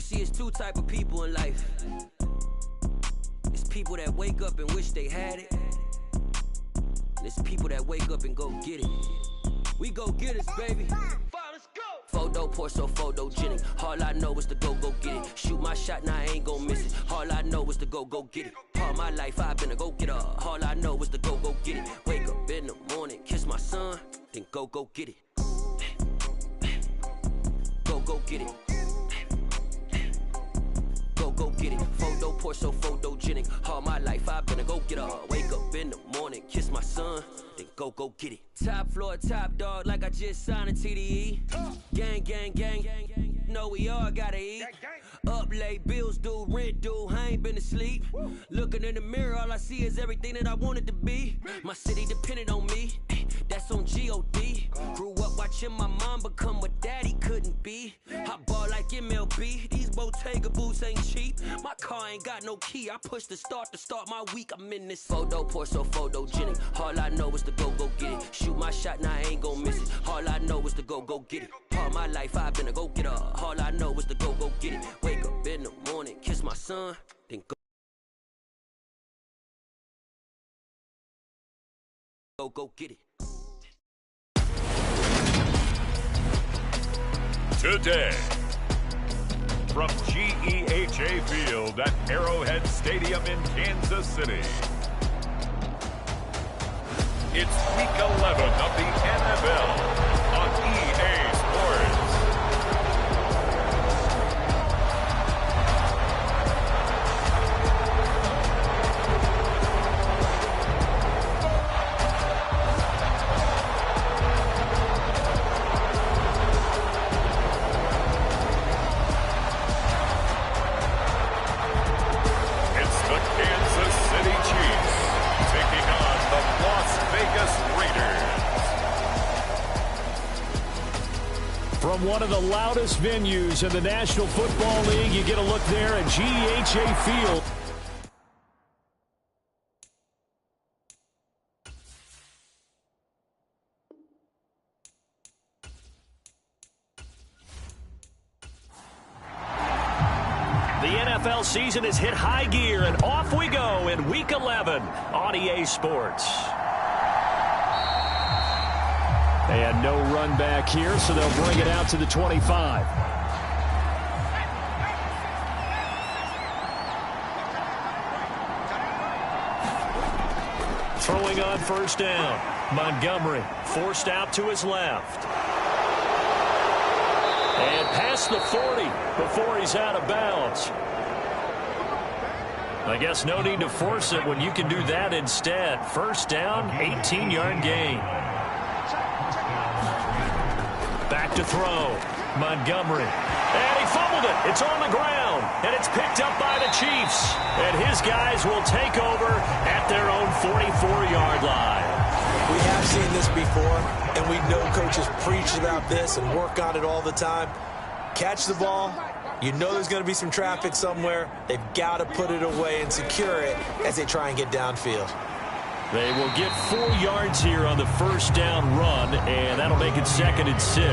You see, it's two type of people in life. It's people that wake up and wish they had it. And it's people that wake up and go get it. We go get it, baby. Let's go. Photo pour so photogenic. All I know is to go get it. Shoot my shot, now I ain't gon' miss it. All I know is to go get it. All my life I've been a go getter. All I know is to go get it. Wake up in the morning, kiss my son, then go get it. Go get it. Go get it. Photo pour so photogenic. All my life I've been a go getter. Wake up in the morning, kiss my son, then go get it. Top floor, top dog, like I just signed a TDE. Gang. Know we all gotta eat. Up late, bills due, rent due, I ain't been asleep. Looking in the mirror, all I see is everything that I wanted to be. My city depended on me, that's on G.O.D. Grew up watching my mom become what daddy couldn't be. I ball like MLB, these Bottega boots ain't cheap. My car ain't got no key, I push the start to start my week. I'm in this photo pour so photogenic. All I know is to go get it. Shoot my shot, now I ain't gon' miss it. All I know is to go get it. All my life I've been a go getter. All I know is to go get it. Wake up in the morning, kiss my son, then go get it. Today, from GEHA Field at Arrowhead Stadium in Kansas City, it's Week 11 of the NFL on EA Sports. From one of the loudest venues in the National Football League, you get a look there at GEHA Field. The NFL season has hit high gear, and off we go in Week 11 on EA Sports. They had no run back here, so they'll bring it out to the 25. Throwing on first down. Montgomery forced out to his left. And past the 40 before he's out of bounds. I guess no need to force it when you can do that instead. First down, 18-yard gain. Back to throw. Montgomery. And he fumbled it. It's on the ground. And it's picked up by the Chiefs. And his guys will take over at their own 44-yard line. We have seen this before, and we know coaches preach about this and work on it all the time. Catch the ball. You know there's going to be some traffic somewhere. They've got to put it away and secure it as they try and get downfield. They will get 4 yards here on the first down run, and that'll make it 2nd and 6.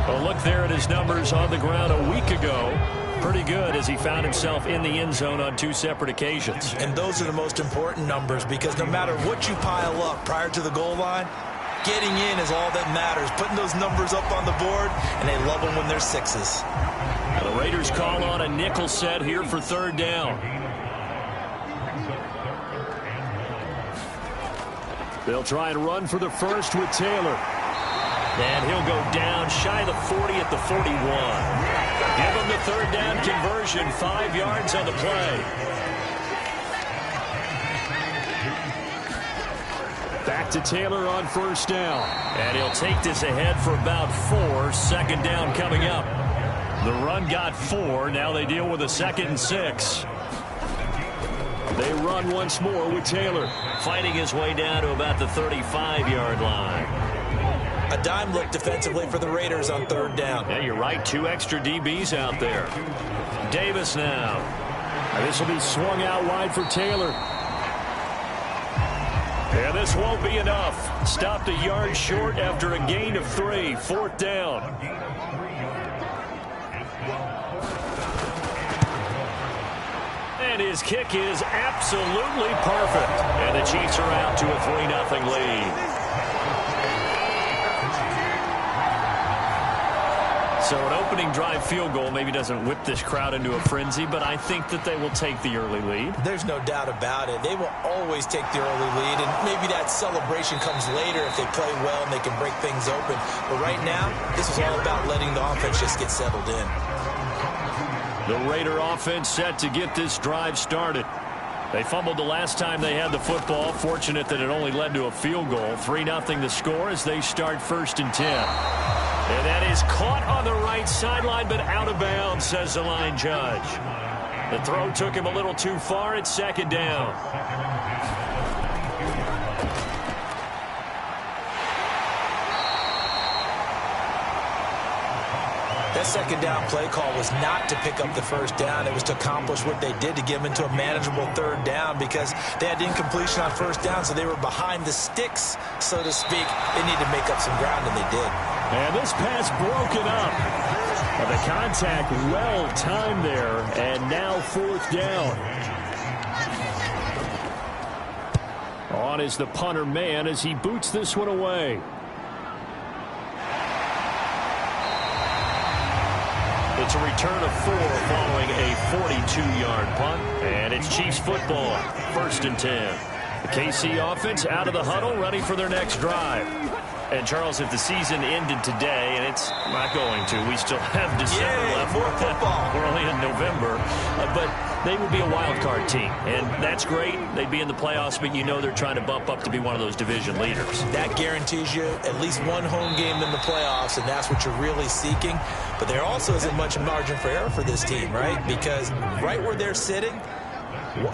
A look there at his numbers on the ground a week ago. Pretty good as he found himself in the end zone on 2 separate occasions. And those are the most important numbers because no matter what you pile up prior to the goal line, getting in is all that matters. Putting those numbers up on the board, and they love them when they're 6s. Now the Raiders call on a nickel set here for 3rd down. They'll try and run for the first with Taylor. And he'll go down shy of the 40 at the 41. Give him the 3rd down conversion, 5 yards on the play. Back to Taylor on first down. And he'll take this ahead for about 4. 2nd down coming up. The run got 4. Now they deal with a 2nd and 6. They run once more with Taylor. Fighting his way down to about the 35-yard line. A dime look defensively for the Raiders on 3rd down. Yeah, you're right. 2 extra DBs out there. Davis now. And this will be swung out wide for Taylor. And this won't be enough. Stopped a yard short after a gain of 3. 4th down. And his kick is absolutely perfect. And the Chiefs are out to a 3-0 lead. So an opening drive field goal maybe doesn't whip this crowd into a frenzy, but I think that they will take the early lead. There's no doubt about it. They will always take the early lead, and maybe that celebration comes later if they play well and they can break things open. But right now, this is all about letting the offense just get settled in. The Raider offense set to get this drive started. They fumbled the last time they had the football. Fortunate that it only led to a field goal. 3-0 the score as they start 1st and 10. And that is caught on the right sideline, but out of bounds, says the line judge. The throw took him a little too far. It's 2nd down. That 2nd down play call was not to pick up the 1st down. It was to accomplish what they did, to get them into a manageable 3rd down, because they had incompletion on 1st down, so they were behind the sticks, so to speak. They needed to make up some ground, and they did. And this pass broken up. And the contact well timed there, and now 4th down. On is the punter man as he boots this one away. It's a return of 4 following a 42-yard punt. And it's Chiefs football, 1st and 10. The KC offense out of the huddle, ready for their next drive. And, Charles, if the season ended today, and it's not going to, we still have December left. More football. We're only in November. But they would be a wild card team, and that's great. They'd be in the playoffs, but you know they're trying to bump up to be one of those division leaders. That guarantees you at least one home game in the playoffs, and that's what you're really seeking. But there also isn't much margin for error for this team, right? Because right where they're sitting,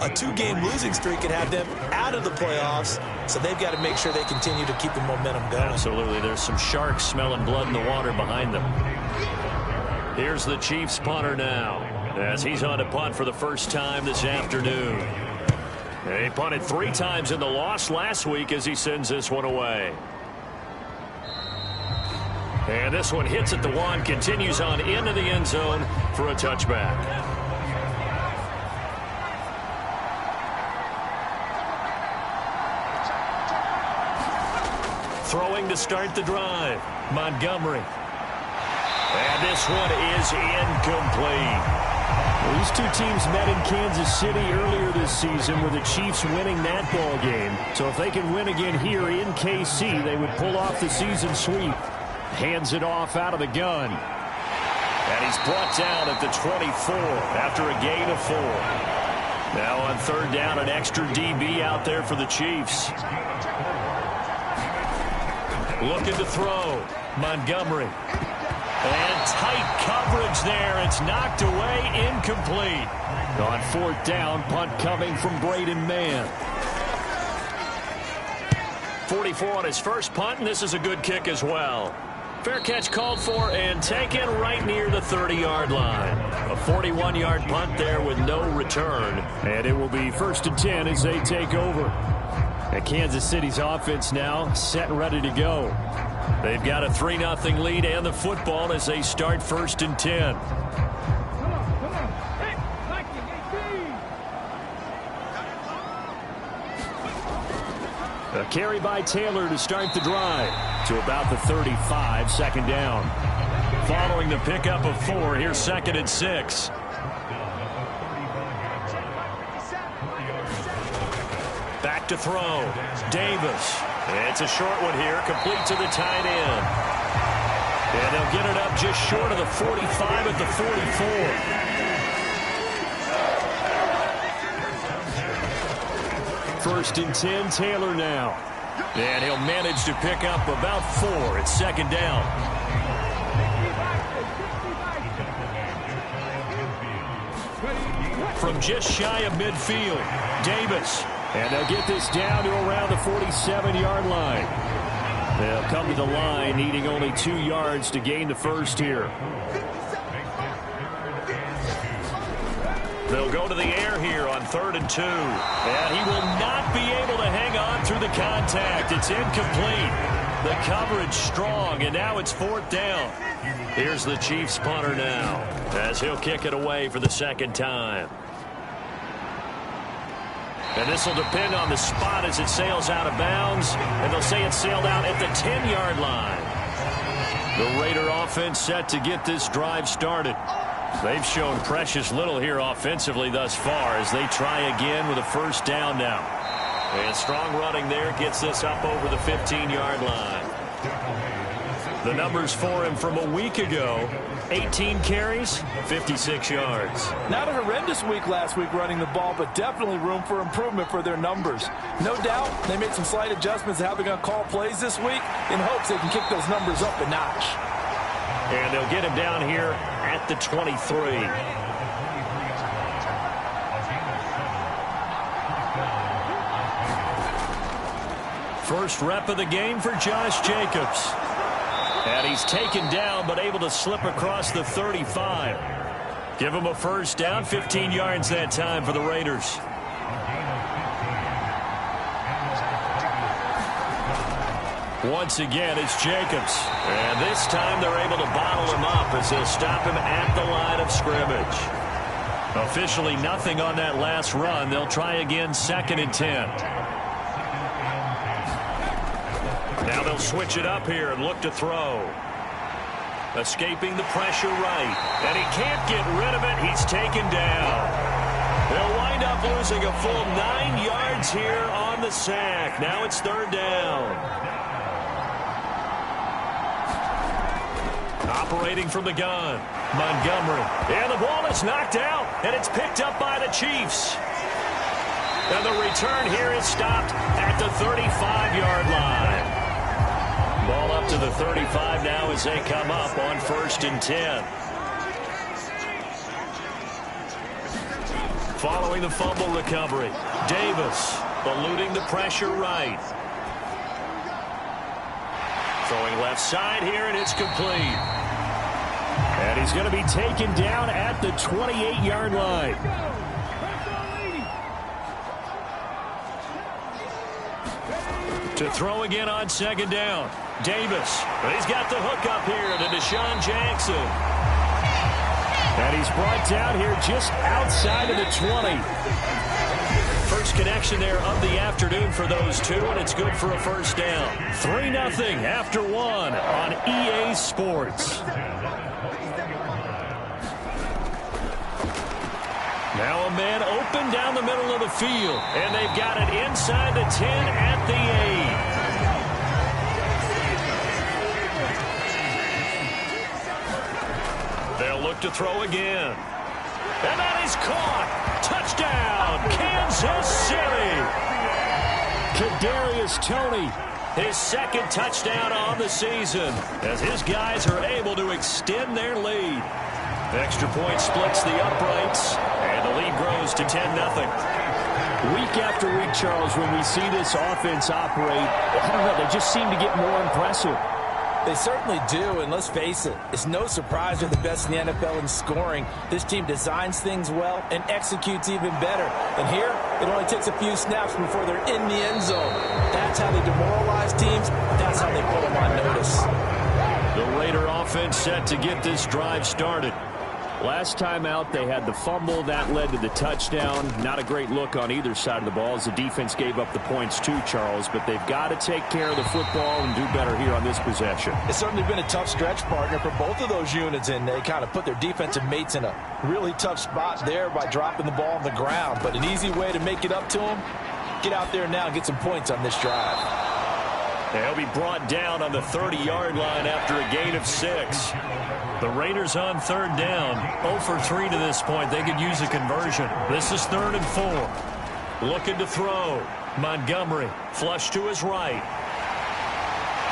a 2-game losing streak could have them out of the playoffs, so they've got to make sure they continue to keep the momentum going. Absolutely. There's some sharks smelling blood in the water behind them. Here's the Chiefs punter now, as he's on to punt for the first time this afternoon. He punted 3 times in the loss last week as he sends this one away. And this one hits at the 1, continues on into the end zone for a touchback. Throwing to start the drive, Montgomery. And this one is incomplete. Well, these two teams met in Kansas City earlier this season with the Chiefs winning that ball game. So if they can win again here in KC, they would pull off the season sweep. Hands it off out of the gun. And he's brought down at the 24 after a gain of 4. Now on 3rd down, an extra DB out there for the Chiefs. Looking to throw. Montgomery. And tight coverage there. It's knocked away, incomplete. On 4th down, punt coming from Braden Mann. 44 on his first punt, and this is a good kick as well. Fair catch called for and taken right near the 30-yard line. A 41-yard punt there with no return. And it will be 1st and 10 as they take over. And Kansas City's offense now set and ready to go. They've got a 3-0 lead and the football as they start 1st and 10. A carry by Taylor to start the drive to about the 35, 2nd down. Following the pickup of 4, here's 2nd and 6. Back to throw. Davis. It's a short one here, complete to the tight end. And they'll get it up just short of the 45 at the 44. 1st and 10, Taylor now. And he'll manage to pick up about 4. It's 2nd down. From just shy of midfield, Davis. And they'll get this down to around the 47-yard line. They'll come to the line needing only 2 yards to gain the first here. They'll go to the air here on 3rd and 2. And he will not be able to hang on through the contact. It's incomplete. The coverage strong, and now it's 4th down. Here's the Chiefs punter now, as he'll kick it away for the 2nd time. And this will depend on the spot as it sails out of bounds, and they'll say it sailed out at the 10-yard line. The Raider offense set to get this drive started. They've shown precious little here offensively thus far as they try again with a 1st down now. And strong running there gets this up over the 15-yard line. The numbers for him from a week ago: 18 carries, 56 yards. Not a horrendous week last week running the ball, but definitely room for improvement for their numbers. No doubt they made some slight adjustments to how they're going to call plays this week in hopes they can kick those numbers up a notch. And they'll get him down here at the 23. First rep of the game for Josh Jacobs. And he's taken down, but able to slip across the 35. Give him a 1st down, 15 yards that time for the Raiders. Once again, it's Jacobs. And this time they're able to bottle him up as they'll stop him at the line of scrimmage. Officially nothing on that last run. They'll try again, 2nd and 10. Now they'll switch it up here and look to throw. Escaping the pressure right. And he can't get rid of it. He's taken down. They'll wind up losing a full 9 yards here on the sack. Now it's 3rd down. Operating from the gun, Montgomery. And the ball is knocked out, and it's picked up by the Chiefs. And the return here is stopped at the 35-yard line. Ball up to the 35 now as they come up on 1st and 10. Following the fumble recovery, Davis eluding the pressure right. Throwing left side here, and it's complete. And he's going to be taken down at the 28-yard line. To throw again on 2nd down. Davis. He's got the hook up here to Deshaun Jackson. And he's brought down here just outside of the 20. First connection there of the afternoon for those two, and it's good for a 1st down. 3-0 after 1 on EA Sports. Now a man open down the middle of the field, and they've got it inside the 10 at the 8. They'll look to throw again. And that is caught. Touchdown, Kansas City. Kadarius Toney, his 2nd touchdown on the season, as his guys are able to extend their lead. Extra point splits the uprights, and the lead grows to 10-0. Week after week, Charles, when we see this offense operate, I don't know, they just seem to get more impressive. They certainly do, and let's face it, it's no surprise they're the best in the NFL in scoring. This team designs things well and executes even better. And here, it only takes a few snaps before they're in the end zone. That's how they demoralize teams. That's how they put them on notice. The Raider offense set to get this drive started. Last time out, they had the fumble. That led to the touchdown. Not a great look on either side of the ball as the defense gave up the points too, Charles. But they've got to take care of the football and do better here on this possession. It's certainly been a tough stretch, partner, for both of those units, and they kind of put their defensive mates in a really tough spot there by dropping the ball on the ground. But an easy way to make it up to them, get out there now and get some points on this drive. They'll be brought down on the 30-yard line after a gain of 6. The Raiders on 3rd down. 0 for 3 to this point. They could use a conversion. This is 3rd and 4. Looking to throw. Montgomery flush to his right.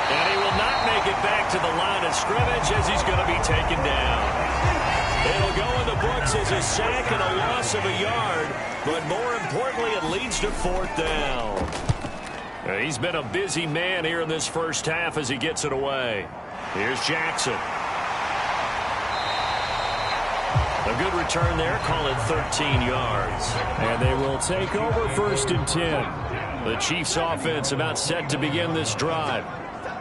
And he will not make it back to the line of scrimmage as he's going to be taken down. It'll go in the books as a sack and a loss of a yard. But more importantly, it leads to 4th down. He's been a busy man here in this first half as he gets it away. Here's Jackson. A good return there, call it 13 yards. And they will take over 1st and 10. The Chiefs offense about set to begin this drive.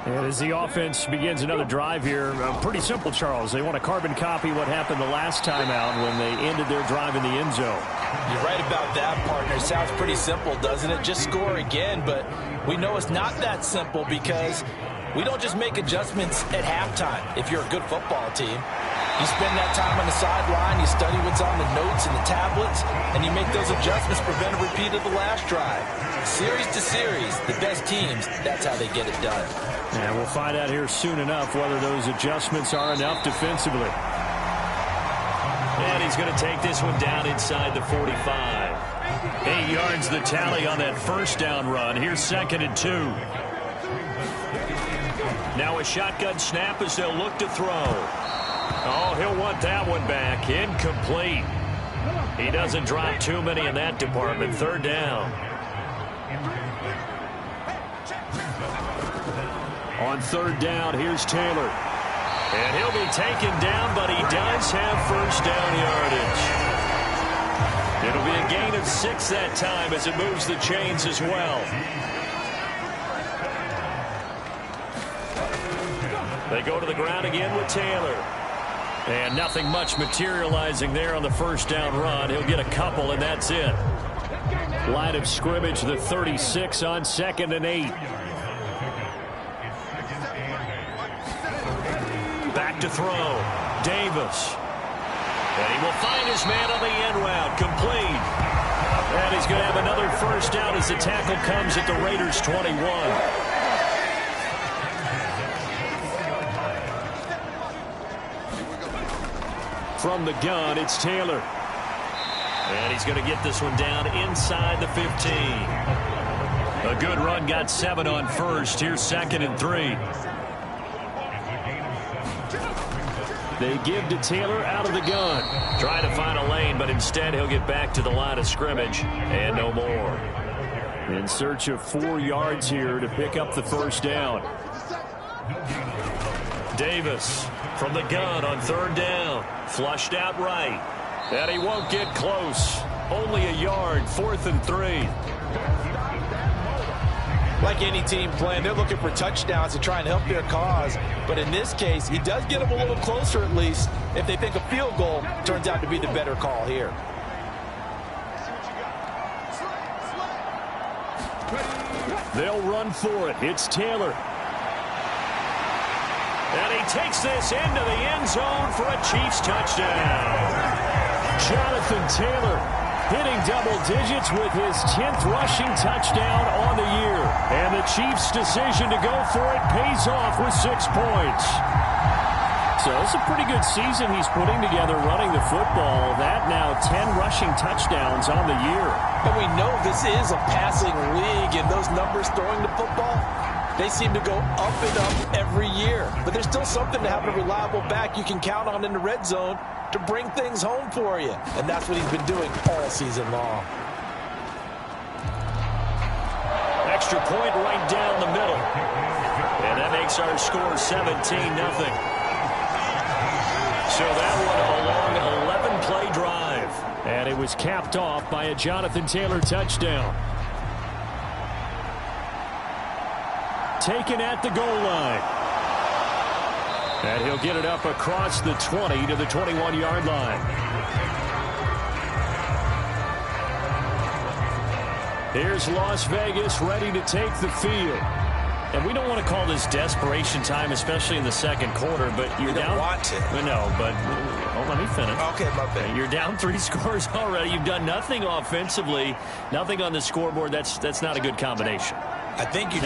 And as the offense begins another drive here, pretty simple, Charles. They want to carbon copy what happened the last time out when they ended their drive in the end zone. You're right about that, partner. Sounds pretty simple, doesn't it? Just score again, but we know it's not that simple because we don't just make adjustments at halftime if you're a good football team. You spend that time on the sideline, you study what's on the notes and the tablets, and you make those adjustments to prevent a repeat of the last drive. Series to series, the best teams, that's how they get it done. And we'll find out here soon enough whether those adjustments are enough defensively. And he's going to take this one down inside the 45. 8 yards the tally on that first down run. Here's 2nd and 2. Now a shotgun snap as they'll look to throw. Oh, he'll want that one back. Incomplete. He doesn't drop too many in that department. 3rd down. On 3rd down, here's Taylor. And he'll be taken down, but he does have first down yardage. It'll be a gain of 6 that time as it moves the chains as well. They go to the ground again with Taylor. And nothing much materializing there on the first down run. He'll get a couple, and that's it. Line of scrimmage, the 36 on 2nd and 8. Back to throw. Davis. And he will find his man on the end route. Complete. And he's going to have another first down as the tackle comes at the Raiders' 21. From the gun, it's Taylor. And he's going to get this one down inside the 15. A good run, got 7 on first. Here's 2nd and 3. They give to Taylor out of the gun. Trying to find a lane, but instead he'll get back to the line of scrimmage and no more. In search of 4 yards here to pick up the first down. Davis from the gun on 3rd down. Flushed out right. And he won't get close. Only a yard, 4th and 3. Like any team playing, they're looking for touchdowns to try and help their cause. But in this case, he does get them a little closer at least if they think a field goal turns out to be the better call here. They'll run for it. It's Taylor. And he takes this into the end zone for a Chiefs touchdown. Jonathan Taylor hitting double digits with his 10th rushing touchdown on the year. And the Chiefs' decision to go for it pays off with 6 points. So it's a pretty good season he's putting together running the football. That now 10 rushing touchdowns on the year. And we know this is a passing league, and those numbers throwing the football, they seem to go up and up every year. But there's still something to having a reliable back you can count on in the red zone to bring things home for you. And that's what he's been doing all season long. Extra point right down the middle. And that makes our score 17-0. So that one a long 11-play drive. And it was capped off by a Jonathan Taylor touchdown. Taken at the goal line. And he'll get it up across the 20 to the 21-yard line. Here's Las Vegas ready to take the field. And we don't want to call this desperation time, especially in the second quarter, but you're down. You don't want to. No, but let me finish. Okay, my bad. You're down 3 scores already. You've done nothing offensively, nothing on the scoreboard. That's not a good combination. I think you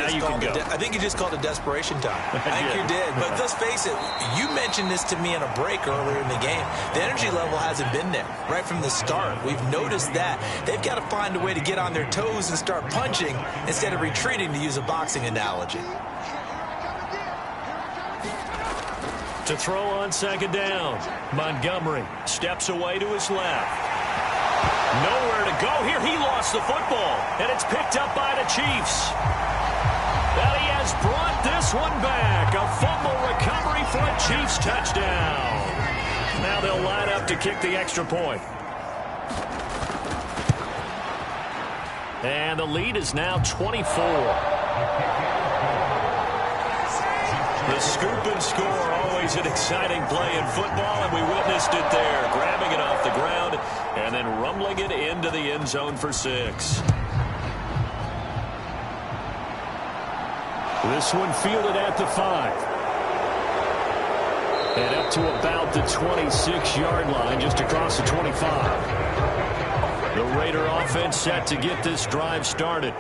just called it desperation time. I think you did. But let's face it, you mentioned this to me in a break earlier in the game. The energy level hasn't been there right from the start. We've noticed that. They've got to find a way to get on their toes and start punching instead of retreating, to use a boxing analogy. To throw on 2nd down. Montgomery steps away to his left. Nowhere to go here. He lost the football, and it's picked up by the Chiefs. And he has brought this one back. A fumble recovery for a Chiefs touchdown. Now they'll line up to kick the extra point. And the lead is now 24. The scoop and score, always an exciting play in football, and we witnessed it there. Grabbing it off the ground and then rumbling it into the end zone for 6. This one fielded at the 5. And up to about the 26-yard line, just across the 25. The Raider offense set to get this drive started.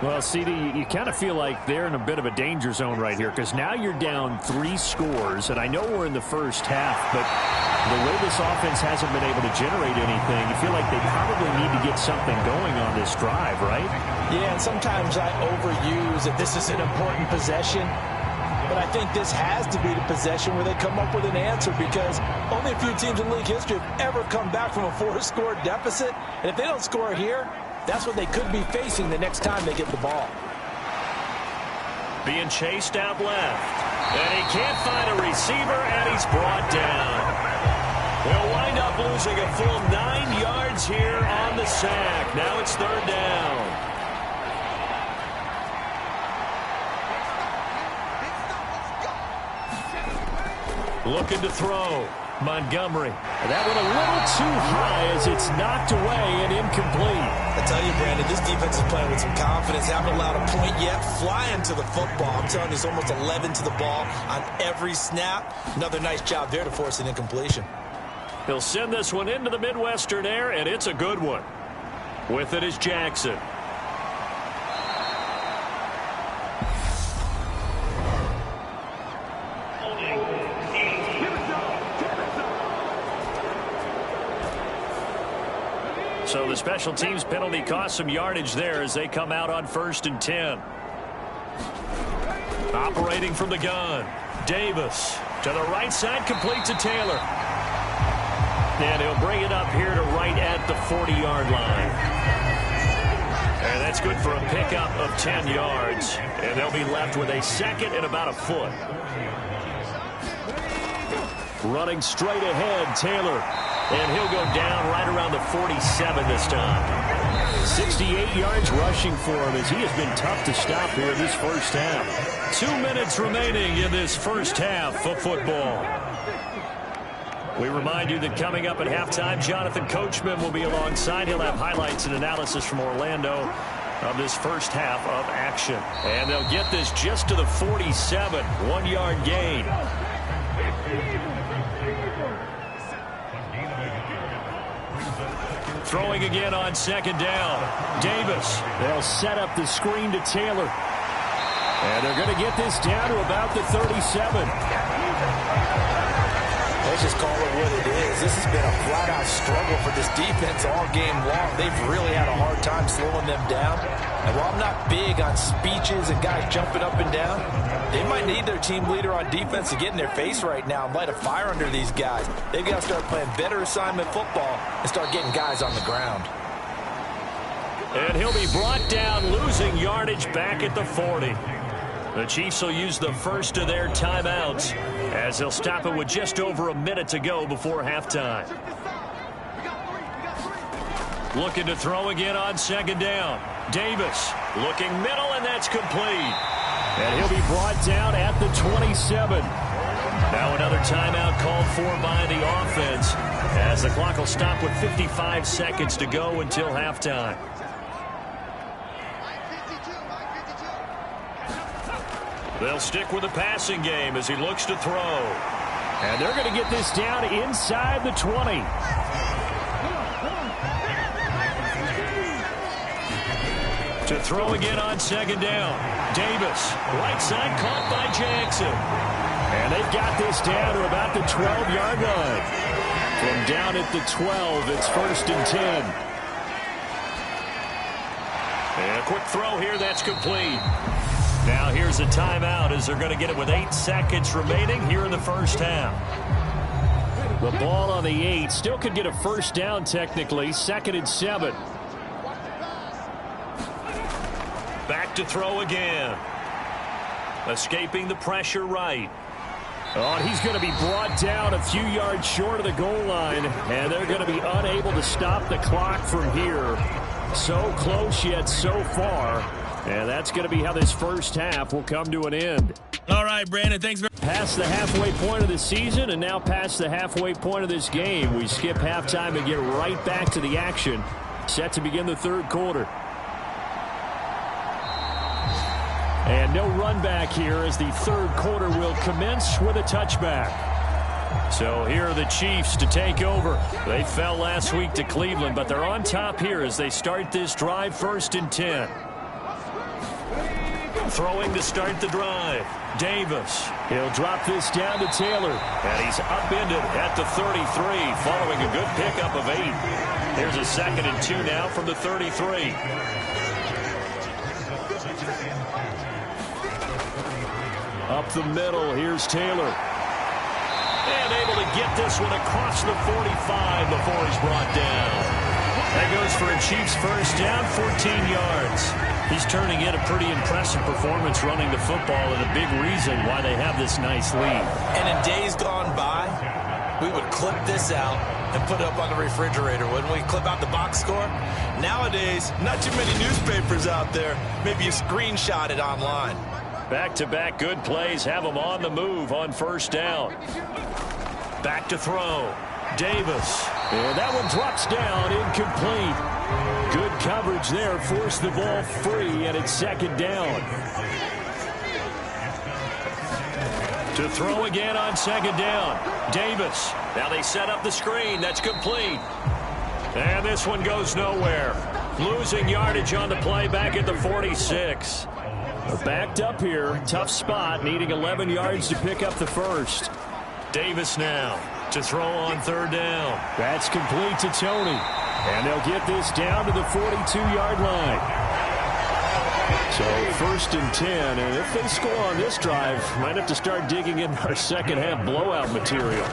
Well, CD, you kind of feel like they're in a bit of a danger zone right here because now you're down 3 scores, and I know we're in the first half, but the way this offense hasn't been able to generate anything, you feel like they probably need to get something going on this drive, right? Yeah, and sometimes I overuse that this is an important possession, but I think this has to be the possession where they come up with an answer because only a few teams in league history have ever come back from a 4-score deficit, and if they don't score here, that's what they could be facing the next time they get the ball. Being chased out left. And he can't find a receiver, and he's brought down. They'll wind up losing a full 9 yards here on the sack. Now it's 3rd down. Looking to throw. Montgomery. That one a little too high as it's knocked away and incomplete. I tell you, Brandon, this defense is playing with some confidence. Haven't allowed a point yet. Flying to the football. I'm telling you, it's almost 11 to the ball on every snap. Another nice job there to force an incompletion. He'll send this one into the Midwestern air, and it's a good one. With it is Jackson. So the special teams penalty cost some yardage there as they come out on 1st and 10. Operating from the gun. Davis to the right side, complete to Taylor. And he'll bring it up here to right at the 40-yard line. And that's good for a pickup of 10 yards. And they'll be left with a 2nd and about a foot. Running straight ahead, Taylor. And he'll go down right around the 47 this time. 68 yards rushing for him as he has been tough to stop here this first half. 2 minutes remaining in this first half of football. We remind you that coming up at halftime, Jonathan Coachman will be alongside. He'll have highlights and analysis from Orlando of this first half of action. And they'll get this just to the 47, 1-yard gain. Throwing again on 2nd down. Davis. They'll set up the screen to Taylor. And they're going to get this down to about the 37. Let's just call it what it is. This has been a flat-out struggle for this defense all game long. They've really had a hard time slowing them down. And while I'm not big on speeches and guys jumping up and down, they might need their team leader on defense to get in their face right now and light a fire under these guys. They've got to start playing better assignment football and start getting guys on the ground. And he'll be brought down, losing yardage back at the 40. The Chiefs will use the first of their timeouts as they'll stop it with just over a minute to go before halftime. Looking to throw again on 2nd down. Davis looking middle, and that's complete. And he'll be brought down at the 27. Now another timeout called for by the offense as the clock will stop with 55 seconds to go until halftime. They'll stick with the passing game as he looks to throw. And they're going to get this down inside the 20. To throw again on 2nd down. Davis, right side, caught by Jackson. And they've got this down to about the 12-yard line. From down at the 12, it's 1st and 10. And a quick throw here, that's complete. Now here's a timeout as they're going to get it with 8 seconds remaining here in the first half. The ball on the 8 still could get a first down technically. 2nd and 7. Back to throw again. Escaping the pressure right. Oh, and he's going to be brought down a few yards short of the goal line. And they're going to be unable to stop the clock from here. So close yet so far. And that's going to be how this first half will come to an end. All right, Brandon, thanks very much. Past the halfway point of the season and now past the halfway point of this game. We skip halftime and get right back to the action. Set to begin the third quarter. And no run back here as the third quarter will commence with a touchback. So here are the Chiefs to take over. They fell last week to Cleveland, but they're on top here as they start this drive, 1st and 10. Throwing to start the drive. Davis. He'll drop this down to Taylor. And he's upended at the 33 following a good pickup of 8. Here's a 2nd and 2 now from the 33. Up the middle, here's Taylor. And able to get this one across the 45 before he's brought down. That goes for a Chiefs first down, 14 yards. He's turning in a pretty impressive performance running the football and a big reason why they have this nice lead. And in days gone by, we would clip this out and put it up on the refrigerator, wouldn't we? Clip out the box score. Nowadays, not too many newspapers out there. Maybe you screenshot it online. Back-to-back good plays have them on the move on first down. Back to throw. Davis. And that one drops down, incomplete. Good coverage there, forced the ball free, and it's 2nd down. To throw again on 2nd down. Davis. Now they set up the screen. That's complete. And this one goes nowhere. Losing yardage on the play back at the 46. Backed up here. Tough spot. Needing 11 yards to pick up the first. Davis now to throw on 3rd down. That's complete to Tony. And they'll get this down to the 42-yard line. So 1st and 10. And if they score on this drive, might have to start digging in our second half blowout material.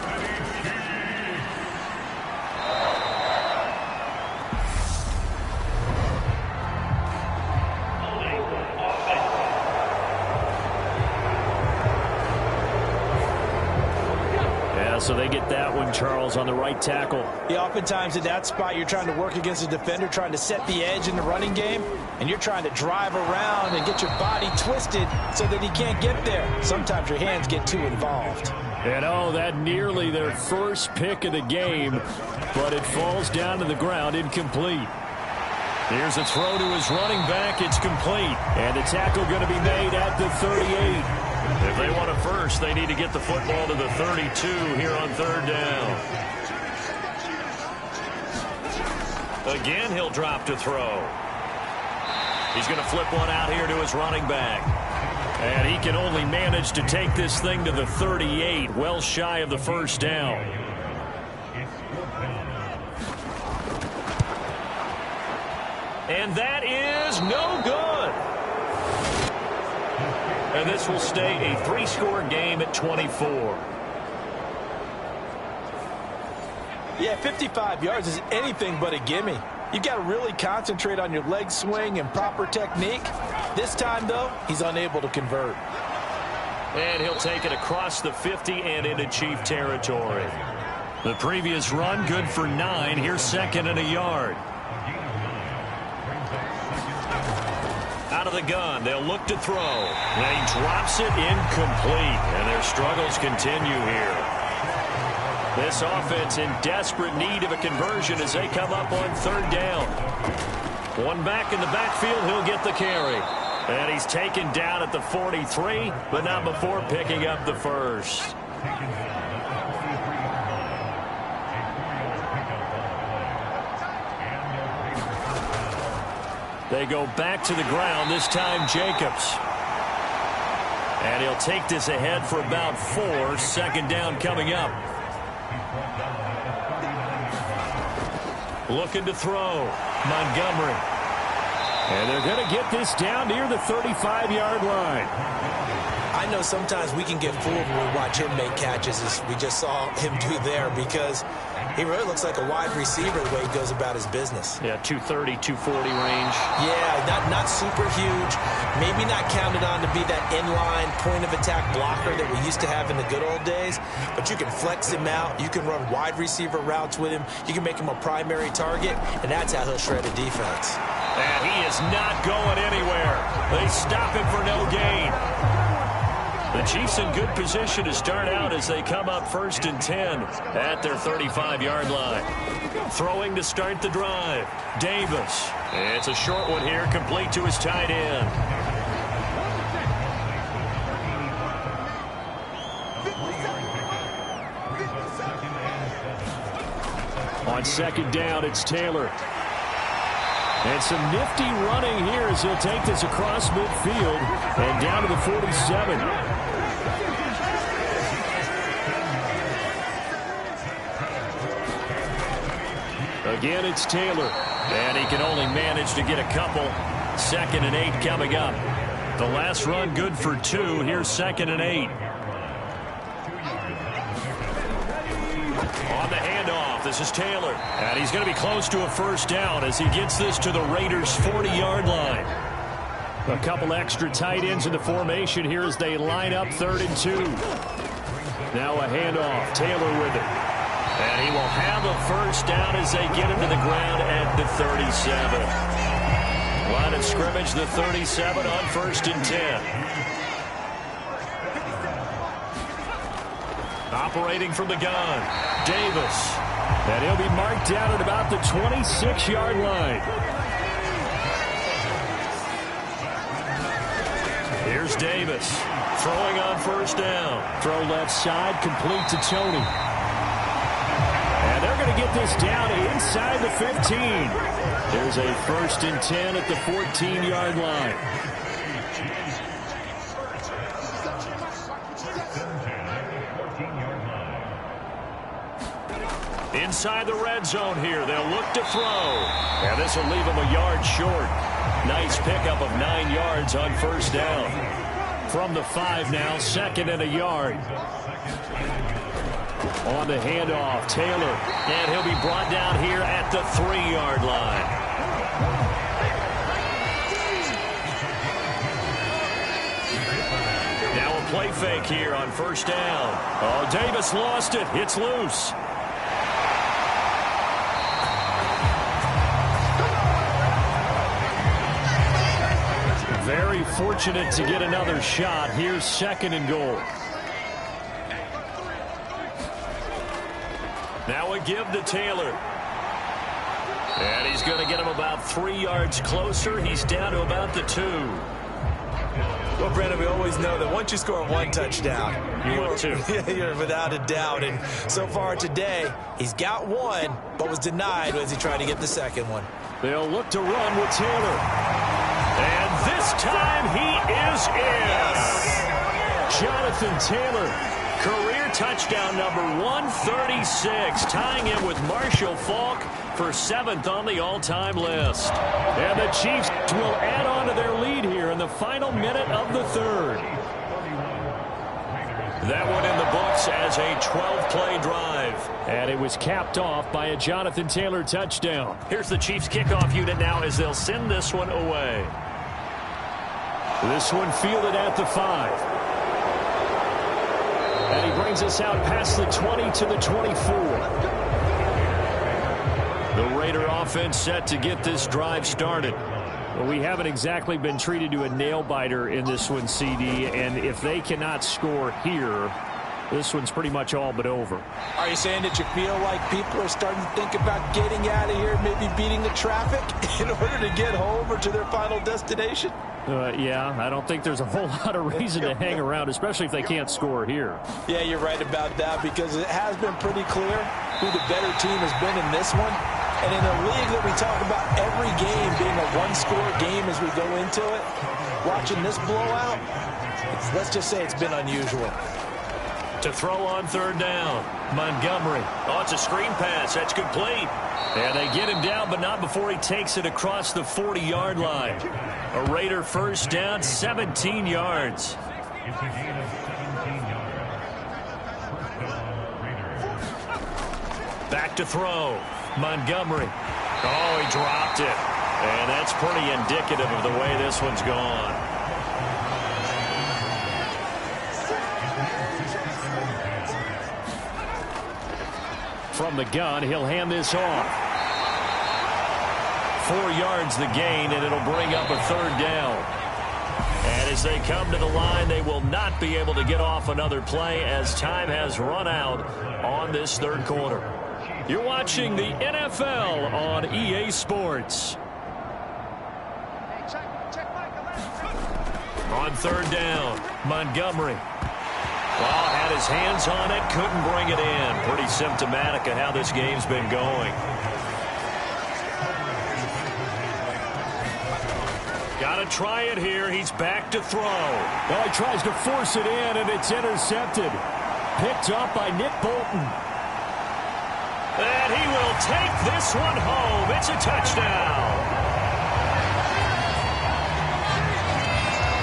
So they get that one, Charles, on the right tackle. Yeah, oftentimes in that spot, you're trying to work against a defender, trying to set the edge in the running game, and you're trying to drive around and get your body twisted so that he can't get there. Sometimes your hands get too involved. And oh, that nearly their first pick of the game, but it falls down to the ground, incomplete. Here's a throw to his running back. It's complete. And the tackle going to be made at the 38. If they want a first, they need to get the football to the 32 here on 3rd down. Again, he'll drop to throw. He's going to flip one out here to his running back. And he can only manage to take this thing to the 38, well shy of the first down. And that is no good. And this will stay a 3-score game at 24. Yeah, 55 yards is anything but a gimme. You've got to really concentrate on your leg swing and proper technique. This time, though, he's unable to convert. And he'll take it across the 50 and into Chief territory. The previous run, good for 9. Here's 2nd and a yard. Out of the gun, they'll look to throw. And he drops it incomplete. And their struggles continue here. This offense in desperate need of a conversion as they come up on 3rd down. One back in the backfield, he'll get the carry. And he's taken down at the 43, but not before picking up the first. They go back to the ground, this time Jacobs. And he'll take this ahead for about 4. 2nd down coming up. Looking to throw. Montgomery. And they're going to get this down near the 35-yard line. I know sometimes we can get fooled when we watch him make catches, as we just saw him do there, because he really looks like a wide receiver the way he goes about his business. Yeah, 230, 240 range. Yeah, not super huge. Maybe not counted on to be that inline point-of-attack blocker that we used to have in the good old days, but you can flex him out. You can run wide receiver routes with him. You can make him a primary target, and that's how he'll shred a defense. And he is not going anywhere. They stop him for no gain. The Chiefs in good position to start out as they come up 1st and 10 at their 35-yard line. Throwing to start the drive. Davis. It's a short one here, complete to his tight end. On 2nd down, it's Taylor. And some nifty running here as he'll take this across midfield and down to the 47. Again, it's Taylor. And he can only manage to get a couple. 2nd and 8 coming up. The last run good for 2. Here's 2nd and 8. On the handoff, this is Taylor. And he's going to be close to a 1st down as he gets this to the Raiders' 40-yard line. A couple extra tight ends in the formation here as they line up 3rd and 2. Now a handoff. Taylor with it. And he will have a 1st down as they get him to the ground at the 37. Line of scrimmage, the 37 on 1st and 10. Operating from the gun, Davis. And he'll be marked down at about the 26-yard line. Here's Davis throwing on 1st down. Throw left side, complete to Tony. And they're going to get this down inside the 15. There's a 1st and 10 at the 14-yard line. Inside the red zone here, they'll look to throw. And this will leave them a yard short. Nice pickup of 9 yards on 1st down. From the 5 now, 2nd and a yard. On the handoff, Taylor. And he'll be brought down here at the 3-yard line. Now a play fake here on 1st down. Oh, Davis lost it. It's loose. Very fortunate to get another shot. Here's 2nd and goal. Now a give to Taylor. And he's going to get him about 3 yards closer. He's down to about the 2. Well, Brandon, we always know that once you score 1 touchdown, you're 2. You're without a doubt. And so far today, he's got 1, but was denied as he tried to get the 2nd one. They'll look to run with Taylor. And this time he is in. Yes. Jonathan Taylor. Career touchdown number 136, tying him with Marshall Faulk for 7th on the all-time list. And the Chiefs will add on to their lead here in the final minute of the 3rd. That one in the books as a 12-play drive. And it was capped off by a Jonathan Taylor touchdown. Here's the Chiefs kickoff unit now as they'll send this one away. This one fielded at the 5. And he brings us out past the 20 to the 24. The Raider offense set to get this drive started. Well, we haven't exactly been treated to a nail-biter in this one, CD, and if they cannot score here, this one's pretty much all but over. Are you saying that you feel like people are starting to think about getting out of here, maybe beating the traffic in order to get home or to their final destination? Yeah, I don't think there's a whole lot of reason to hang around, especially if they can't score here. Yeah, you're right about that because it has been pretty clear who the better team has been in this one. And in a league that we talk about every game being a one-score game as we go into it, watching this blowout, let's just say it's been unusual. To throw on 3rd down, Montgomery. Oh, it's a screen pass. That's complete. And they get him down, but not before he takes it across the 40-yard line. A Raider 1st down, 17 yards. Back to throw. Montgomery. Oh, he dropped it. And that's pretty indicative of the way this one's gone. From the gun, he'll hand this off. 4 yards the gain, and it'll bring up a 3rd down. And as they come to the line, they will not be able to get off another play as time has run out on this third quarter. You're watching the NFL on EA Sports. On third down, Montgomery. Well, had his hands on it, couldn't bring it in. Pretty symptomatic of how this game's been going. Got to try it here. He's back to throw. Well, he tries to force it in, and it's intercepted. Picked up by Nick Bolton. And he will take this one home. It's a touchdown.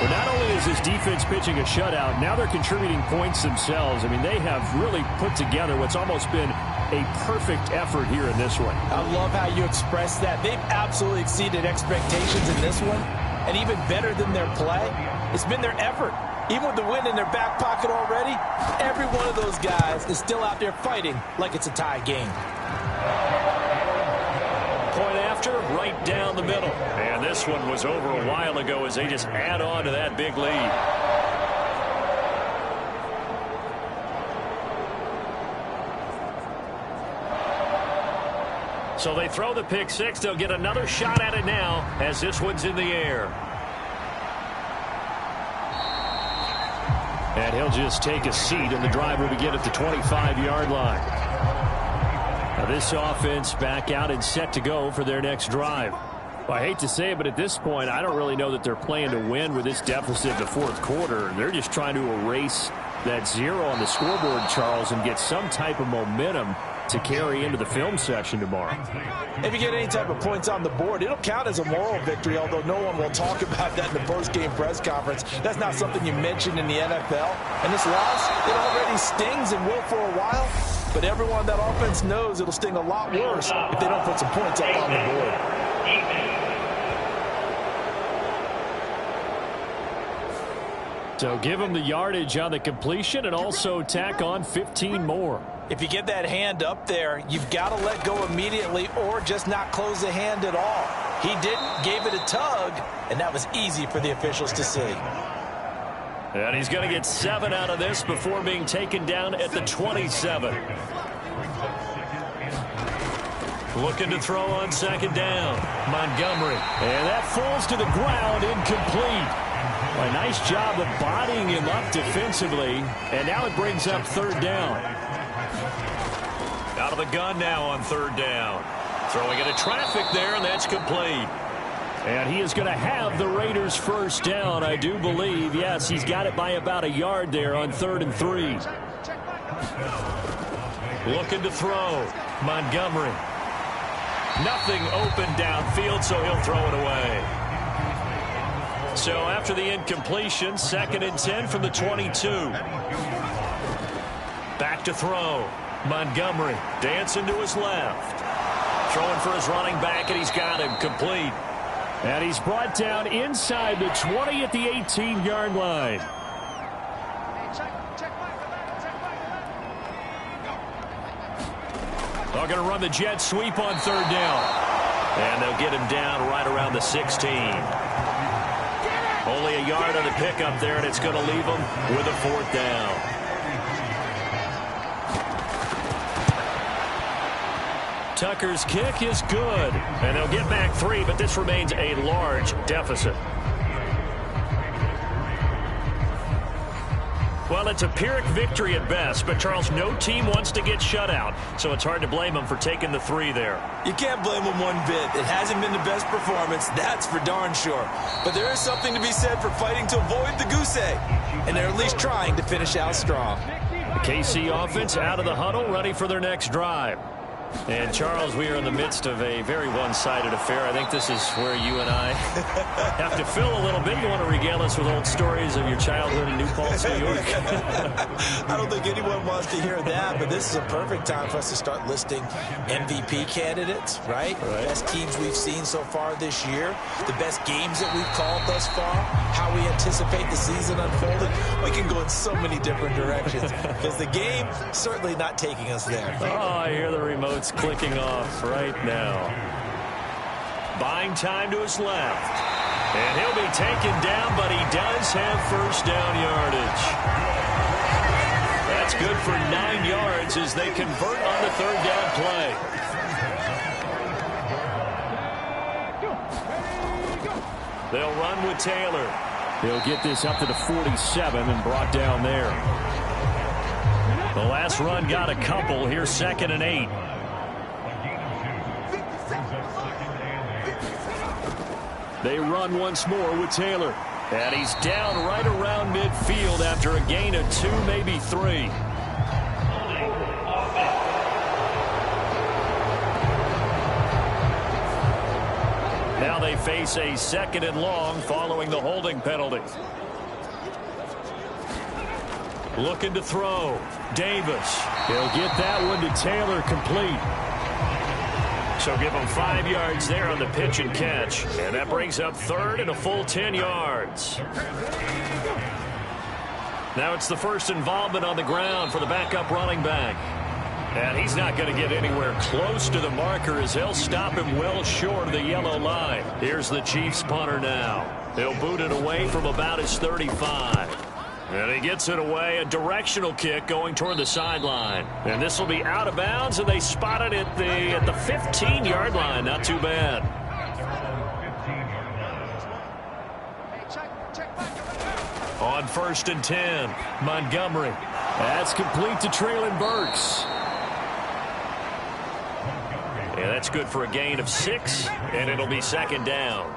Well, not only is this defense pitching a shutout, now they're contributing points themselves. I mean, they have really put together what's almost been a perfect effort here in this one. I love how you express that. They've absolutely exceeded expectations in this one. And even better than their play, it's been their effort. Even with the win in their back pocket already, every one of those guys is still out there fighting like it's a tie game. Point after, right down the middle. And this one was over a while ago as they just add on to that big lead. So they throw the pick six. They'll get another shot at it now as this one's in the air. And he'll just take a seat, and the drive will begin at the 25-yard line. Now this offense back out and set to go for their next drive. Well, I hate to say it, but at this point, I don't really know that they're playing to win with this deficit in the fourth quarter. They're just trying to erase that zero on the scoreboard, Charles, and get some type of momentum to carry into the film session tomorrow. If you get any type of points on the board, it'll count as a moral victory, although no one will talk about that in the post-game press conference. That's not something you mentioned in the NFL. And this loss, it already stings and will for a while, but everyone on that offense knows it'll sting a lot worse if they don't put some points up on the board. So give them the yardage on the completion and also tack on 15 more. If you get that hand up there, you've got to let go immediately or just not close the hand at all. He didn't, gave it a tug, and that was easy for the officials to see. And he's going to get 7 out of this before being taken down at the 27. Looking to throw on second down. Montgomery. And that falls to the ground, incomplete. Well, a nice job of bodying him up defensively, and now it brings up third down. Out of the gun now on third down. Throwing into traffic there, and that's complete. And he is going to have the Raiders first down, I do believe. Yes, he's got it by about a yard there on 3rd and 3. Looking to throw. Montgomery. Nothing open downfield, so he'll throw it away. So after the incompletion, 2nd and 10 from the 22. Back to throw. Montgomery dancing to his left. Throwing for his running back, and he's got him complete. And he's brought down inside the 20 at the 18-yard line. They're going to run the jet sweep on third down. And they'll get him down right around the 16. Only a yard on the pickup there, and it's going to leave him with a 4th down. Tucker's kick is good, and they'll get back 3, but this remains a large deficit. Well, it's a Pyrrhic victory at best, but Charles, no team wants to get shut out, so it's hard to blame them for taking the 3 there. You can't blame them one bit. It hasn't been the best performance, that's for darn sure. But there is something to be said for fighting to avoid the goose egg, and they're at least trying to finish out strong. The KC offense out of the huddle, ready for their next drive. And, Charles, we are in the midst of a very one-sided affair. I think this is where you and I have to fill a little bit. You want to regale us with old stories of your childhood in New Paltz, New York? I don't think anyone wants to hear that, but this is a perfect time for us to start listing MVP candidates, right? Best teams we've seen so far this year, the best games that we've called thus far, how we anticipate the season unfolding. We can go in so many different directions because the game certainly not taking us there. Oh, I hear the remote clicking off right now. Buying time to his left. And he'll be taken down, but he does have first down yardage. That's good for 9 yards as they convert on the third down play. They'll run with Taylor. He'll get this up to the 47 and brought down there. The last run got a couple. Here's 2nd and 8. They run once more with Taylor. And he's down right around midfield after a gain of 2, maybe 3. Now they face a 2nd and long following the holding penalty. Looking to throw. Davis. He'll get that one to Taylor, complete. So give him 5 yards there on the pitch and catch. And that brings up 3rd and a full 10 yards. Now it's the first involvement on the ground for the backup running back. And he's not going to get anywhere close to the marker as they'll stop him well short of the yellow line. Here's the Chiefs punter now. He'll boot it away from about his 35. And he gets it away, a directional kick going toward the sideline. And this will be out of bounds, and they spot it at the 15-yard line. Not too bad. On 1st and 10, Montgomery. That's complete to Traylon Burks. Yeah, that's good for a gain of 6, and it'll be 2nd down.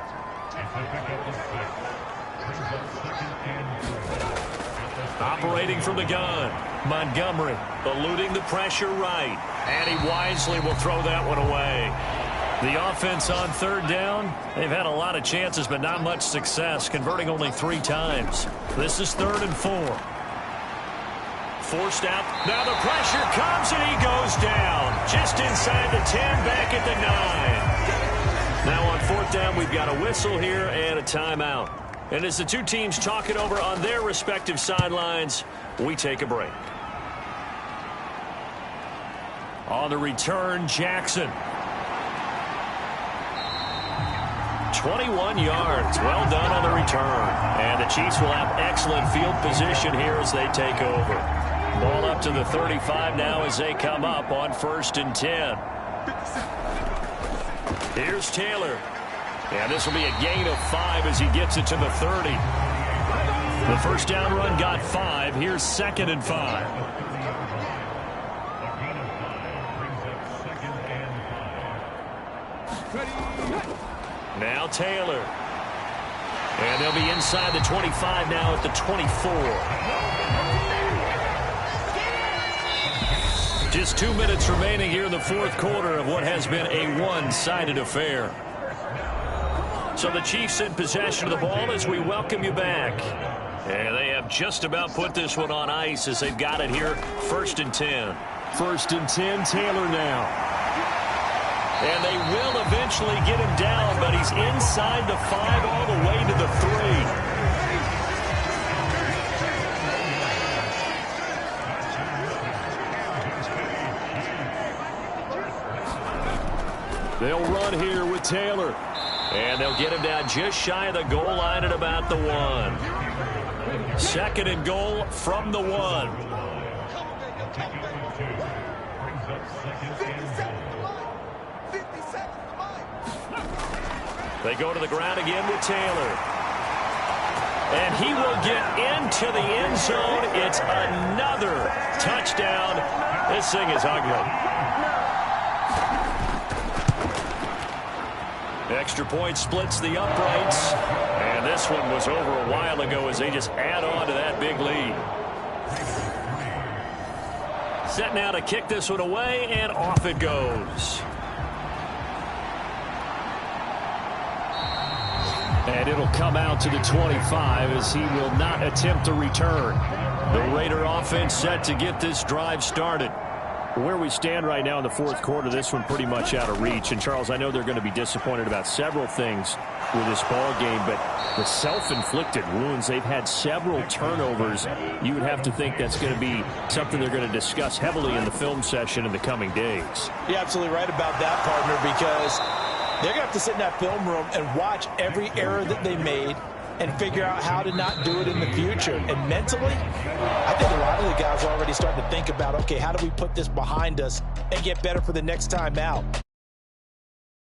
Operating from the gun, Montgomery eluding the pressure right, and he wisely will throw that one away. The offense on 3rd down, they've had a lot of chances but not much success, converting only 3 times. This is 3rd and 4. Forced out. Now the pressure comes and he goes down just inside the 10, back at the 9. Now on 4th down, we've got a whistle here and a timeout. And as the two teams talk it over on their respective sidelines, we take a break. On the return, Jackson. 21 yards. Well done on the return. And the Chiefs will have excellent field position here as they take over. Ball up to the 35 now as they come up on 1st and 10. Here's Taylor. And this will be a gain of 5 as he gets it to the 30. The first down run got 5. Here's 2nd and 5. Now Taylor. And they'll be inside the 25 now at the 24. Just 2 minutes remaining here in the 4th quarter of what has been a one-sided affair. So the Chiefs in possession of the ball as we welcome you back. And they have just about put this one on ice as they've got it here. 1st and 10. 1st and 10, Taylor now. And they will eventually get him down, but he's inside the 5 all the way to the 3. They'll run here with Taylor. And they'll get him down just shy of the goal line at about the 1. 2nd and goal from the 1. They go to the ground again with Taylor. And he will get into the end zone. It's another touchdown. This thing is ugly. Extra point splits the uprights. And this one was over a while ago as they just add on to that big lead. Set now to kick this one away, and off it goes. And it'll come out to the 25 as he will not attempt to return. The Raider offense set to get this drive started. Where we stand right now in the 4th quarter, this one pretty much out of reach. And, Charles, I know they're going to be disappointed about several things with this ball game, but the self-inflicted wounds, they've had several turnovers. You would have to think that's going to be something they're going to discuss heavily in the film session in the coming days. You're absolutely right about that, partner, because They're going to have to sit in that film room and watch every error that they made and figure out how to not do it in the future. And mentally, I think a lot of the guys are already starting to think about, okay, how do we put this behind us and get better for the next time out?